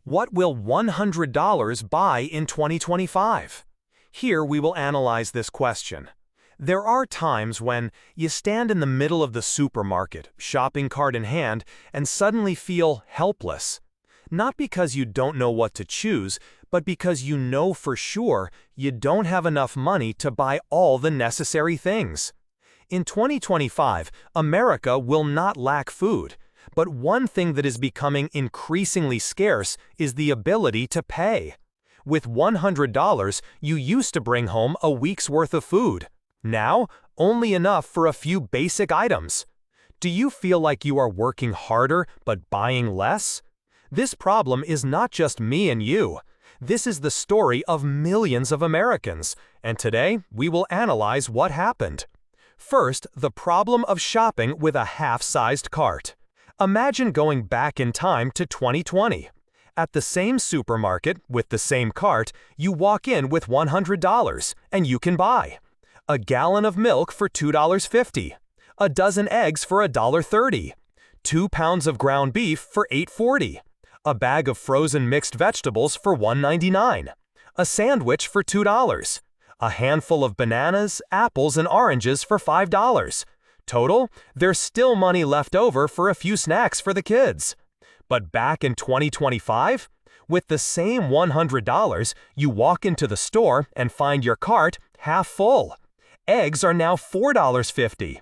What will $100 buy in 2025? Here we will analyze this question. There are times when you stand in the middle of the supermarket, shopping cart in hand, and suddenly feel helpless. Not because you don't know what to choose, but because you know for sure you don't have enough money to buy all the necessary things. In 2025, America will not lack food. But one thing that is becoming increasingly scarce is the ability to pay. With $100, you used to bring home a week's worth of food. Now, only enough for a few basic items. Do you feel like you are working harder but buying less? This problem is not just me and you. This is the story of millions of Americans, and today we will analyze what happened. First, the problem of shopping with a half-sized cart. Imagine going back in time to 2020. At the same supermarket, with the same cart, you walk in with $100, and you can buy a gallon of milk for $2.50, a dozen eggs for $1.30, 2 pounds of ground beef for $8.40, a bag of frozen mixed vegetables for $1.99, a sandwich for $2, a handful of bananas, apples, and oranges for $5. Total, there's still money left over for a few snacks for the kids. But back in 2025, with the same $100, you walk into the store and find your cart half full. Eggs are now $4.50.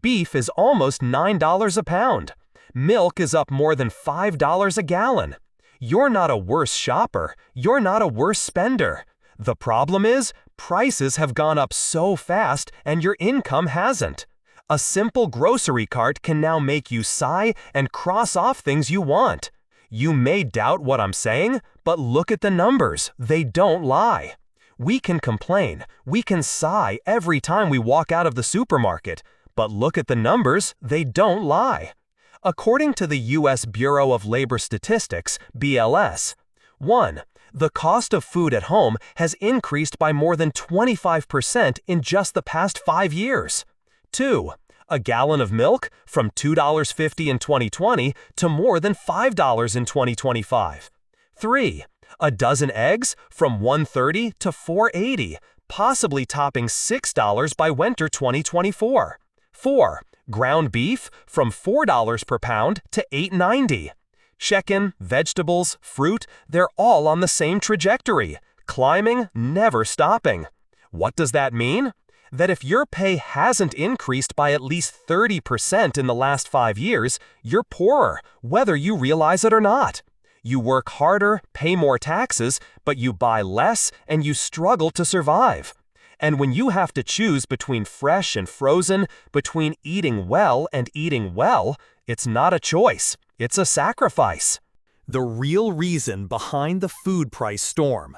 Beef is almost $9 a pound. Milk is up more than $5 a gallon. You're not a worse shopper. You're not a worse spender. The problem is, prices have gone up so fast and your income hasn't. A simple grocery cart can now make you sigh and cross off things you want. You may doubt what I'm saying, but look at the numbers. They don't lie. We can complain, we can sigh every time we walk out of the supermarket, but look at the numbers. They don't lie. According to the U.S. Bureau of Labor Statistics, BLS, 1. The cost of food at home has increased by more than 25% in just the past 5 years. 2. A gallon of milk from $2.50 in 2020 to more than $5 in 2025. 3. A dozen eggs from $1.30 to $4.80, possibly topping $6 by winter 2024. 4. Ground beef from $4 per pound to $8.90. Chicken, vegetables, fruit, they're all on the same trajectory, climbing, never stopping. What does that mean? That if your pay hasn't increased by at least 30% in the last 5 years, you're poorer, whether you realize it or not. You work harder, pay more taxes, but you buy less and you struggle to survive. And when you have to choose between fresh and frozen, between eating well and eating well, it's not a choice, it's a sacrifice. The real reason behind the food price storm.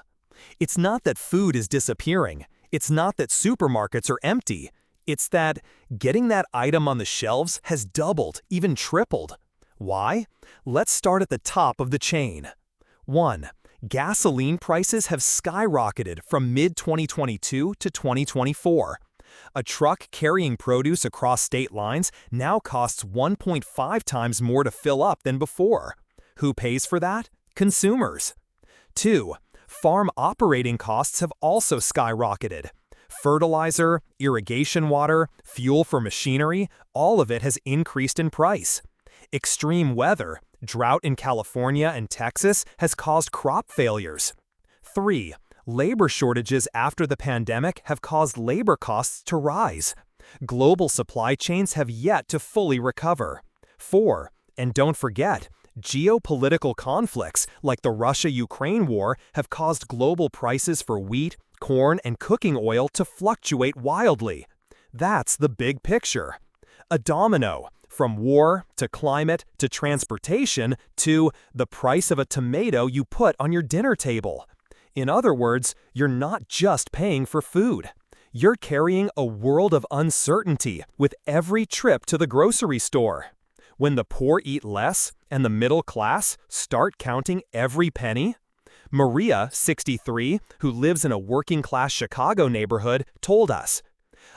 It's not that food is disappearing. It's not that supermarkets are empty. It's that getting that item on the shelves has doubled, even tripled. Why? Let's start at the top of the chain. 1. Gasoline prices have skyrocketed from mid-2022 to 2024. A truck carrying produce across state lines now costs 1.5 times more to fill up than before. Who pays for that? Consumers. 2. Farm operating costs have also skyrocketed. Fertilizer, irrigation water, fuel for machinery, all of it has increased in price. Extreme weather, drought in California and Texas, has caused crop failures. 3. Labor shortages after the pandemic have caused labor costs to rise. Global supply chains have yet to fully recover. 4. And don't forget, geopolitical conflicts like the Russia-Ukraine war have caused global prices for wheat, corn, and cooking oil to fluctuate wildly. That's the big picture. A domino, from war to climate to transportation to the price of a tomato you put on your dinner table. In other words, you're not just paying for food. You're carrying a world of uncertainty with every trip to the grocery store. When the poor eat less and the middle class start counting every penny? Maria, 63, who lives in a working-class Chicago neighborhood, told us,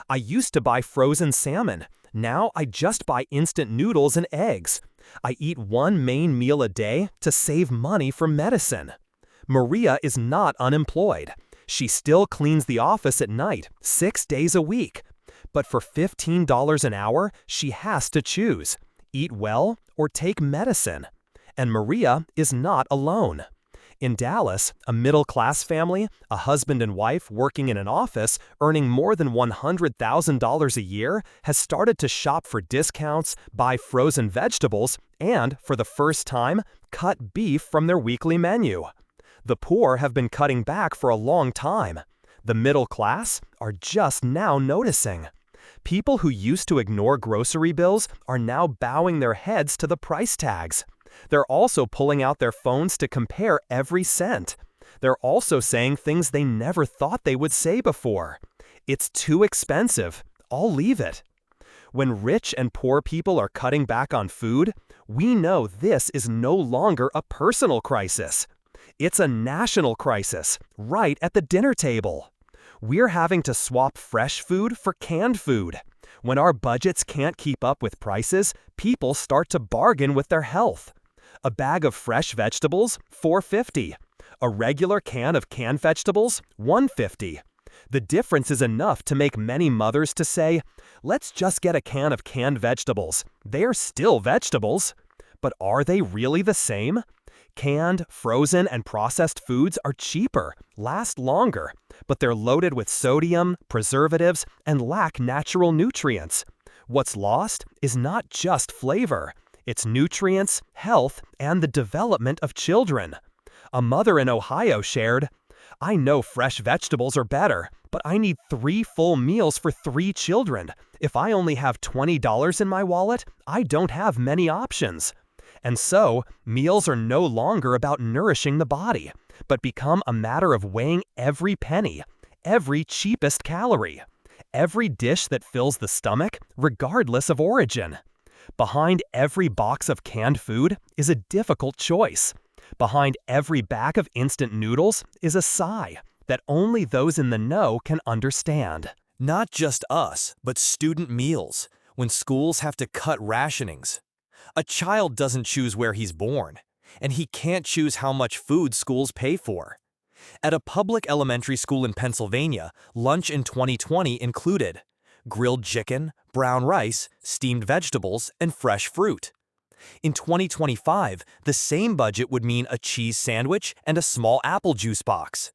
"I used to buy frozen salmon. Now I just buy instant noodles and eggs. I eat one main meal a day to save money for medicine. Maria is not unemployed. She still cleans the office at night, 6 days a week. But for $15 an hour, she has to choose: eat well or take medicine. And Maria is not alone. In Dallas, a middle-class family, a husband and wife working in an office, earning more than $100,000 a year, has started to shop for discounts, buy frozen vegetables, and, for the first time, cut beef from their weekly menu. The poor have been cutting back for a long time. The middle class are just now noticing. People who used to ignore grocery bills are now bowing their heads to the price tags. They're also pulling out their phones to compare every cent. They're also saying things they never thought they would say before. It's too expensive. I'll leave it. When rich and poor people are cutting back on food, we know this is no longer a personal crisis. It's a national crisis, right at the dinner table. We're having to swap fresh food for canned food. When our budgets can't keep up with prices, people start to bargain with their health. A bag of fresh vegetables, $4.50. A regular can of canned vegetables, $1.50. The difference is enough to make many mothers to say, "Let's just get a can of canned vegetables. They're still vegetables." But are they really the same? Canned, frozen, and processed foods are cheaper, last longer, but they're loaded with sodium, preservatives, and lack natural nutrients. What's lost is not just flavor. It's nutrients, health, and the development of children. A mother in Ohio shared, "I know fresh vegetables are better, but I need 3 full meals for 3 children. If I only have $20 in my wallet, I don't have many options." And so, meals are no longer about nourishing the body, but become a matter of weighing every penny, every cheapest calorie, every dish that fills the stomach, regardless of origin. Behind every box of canned food is a difficult choice. Behind every bag of instant noodles is a sigh that only those in the know can understand. Not just us, but student meals, when schools have to cut rationings. A child doesn't choose where he's born, and he can't choose how much food schools pay for. At a public elementary school in Pennsylvania, lunch in 2020 included grilled chicken, brown rice, steamed vegetables, and fresh fruit. In 2025, the same budget would mean a cheese sandwich and a small apple juice box.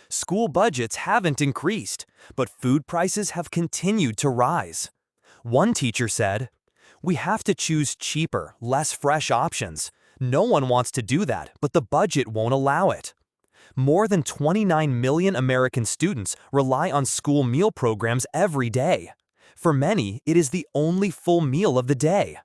School budgets haven't increased, but food prices have continued to rise. One teacher said, "We have to choose cheaper, less fresh options. No one wants to do that, but the budget won't allow it." More than 29 million American students rely on school meal programs every day. For many, it is the only full meal of the day.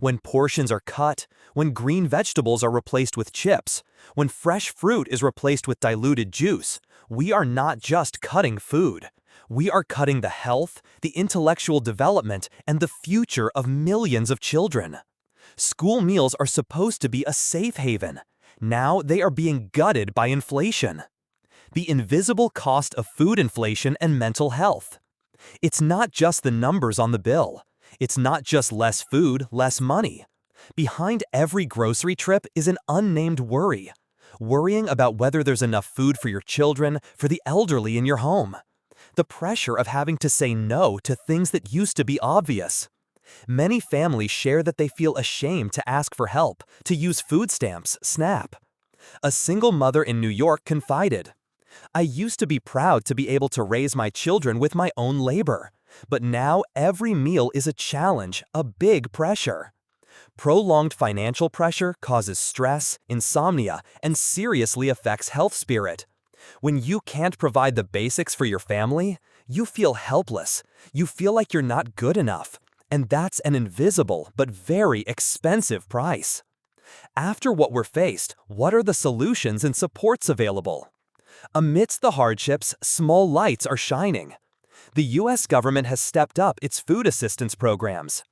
When portions are cut, when green vegetables are replaced with chips, when fresh fruit is replaced with diluted juice, we are not just cutting food. We are cutting the health, the intellectual development, and the future of millions of children. School meals are supposed to be a safe haven. Now they are being gutted by inflation. The invisible cost of food inflation and mental health. It's not just the numbers on the bill. It's not just less food, less money. Behind every grocery trip is an unnamed worry. Worrying about whether there's enough food for your children, for the elderly in your home. The pressure of having to say no to things that used to be obvious. Many families share that they feel ashamed to ask for help, to use food stamps, SNAP. A single mother in New York confided, "I used to be proud to be able to raise my children with my own labor, but now every meal is a challenge, a big pressure." Prolonged financial pressure causes stress, insomnia, and seriously affects health spirit. When you can't provide the basics for your family, you feel helpless. You feel like you're not good enough. And that's an invisible but very expensive price. After what we're faced, what are the solutions and supports available? Amidst the hardships, small lights are shining. The U.S. government has stepped up its food assistance programs.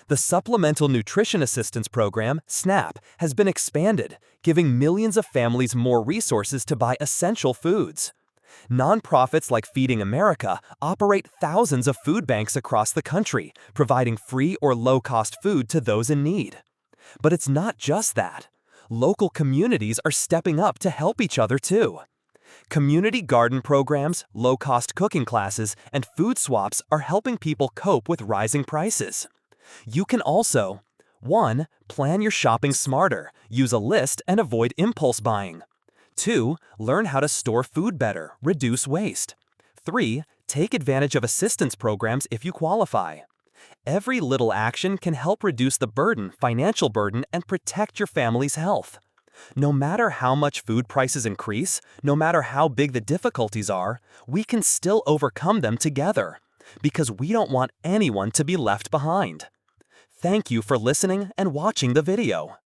The Supplemental Nutrition Assistance Program, SNAP, has been expanded, giving millions of families more resources to buy essential foods. Nonprofits like Feeding America operate thousands of food banks across the country, providing free or low-cost food to those in need. But it's not just that. Local communities are stepping up to help each other too. Community garden programs, low-cost cooking classes, and food swaps are helping people cope with rising prices. You can also 1. Plan your shopping smarter. Use a list and avoid impulse buying. 2. Learn how to store food better. Reduce waste. 3. Take advantage of assistance programs if you qualify. Every little action can help reduce the financial burden, and protect your family's health. No matter how much food prices increase, no matter how big the difficulties are, we can still overcome them together, because we don't want anyone to be left behind. Thank you for listening and watching the video.